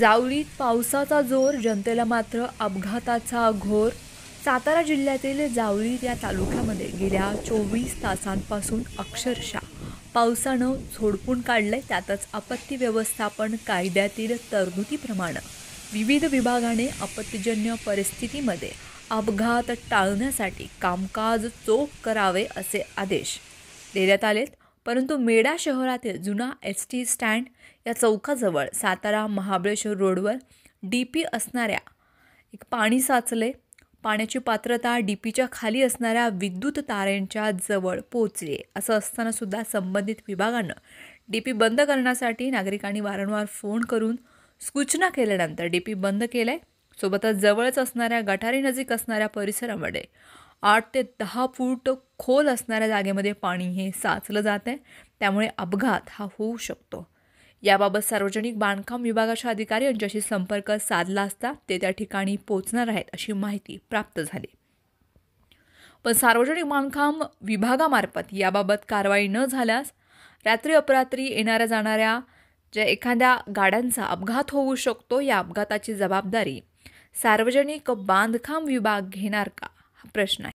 जावळीत पावसाचा जोर, जनतेला मात्र अपघाताचा घोर। सातारा जिल्ह्यातील जावळी या तालुक्यामध्ये गेल्या 24 तासांपासून अक्षरशः पावसानं झोडपून काढलंय। त्यातच आपत्ती व्यवस्थापन कायद्यातील तरतुदीप्रमाणे विविध विभागाने आपत्तीजन्य परिस्थितीमध्ये अपघात टाळण्यासाठी कामकाज चोख करावे असे आदेश देण्यात आलेत। परंतु मेढा शहरातील जुना एसटी स्टँड या चौकाजवळ सातारा महाबळेश्वर रोडवर डीपी असणाऱ्या एक पाणी साचले। पाण्याची पात्रता डीपीच्या खाली असणाऱ्या विद्युत तारांच्या जवळ पोहोचली। असं असताना सुद्धा संबंधित विभागानं डीपी बंद करण्यासाठी नागरिकांनी वारंवार फोन करून सूचना केल्यानंतर डीपी बंद केलाय। सोबतच जवळच असणाऱ्या गटारीनजीक असणाऱ्या परिसरामध्ये 8 ते 10 फूट खोल असणाऱ्या जागेमध्ये पाणी हे साचलं जाते, त्यामुळे अपघात हा होऊ शकतो। याबाबत सार्वजनिक बांधकाम विभागाच्या अधिकारी यांच्याशी संपर्क साधला असता ते त्या ठिकाणी पोहोचणार आहेत अशी माहिती प्राप्त झाली। पण सार्वजनिक बांधकाम विभागामार्फत याबाबत कारवाई न झाल्यास रात्री अपरात्री येणाऱ्या जाणाऱ्या ज्या एखाद्या गाड्यांचा अपघात होऊ शकतो, या अपघाताची जबाबदारी सार्वजनिक बांधकाम विभाग घेणार का, हा प्रश्न आहे।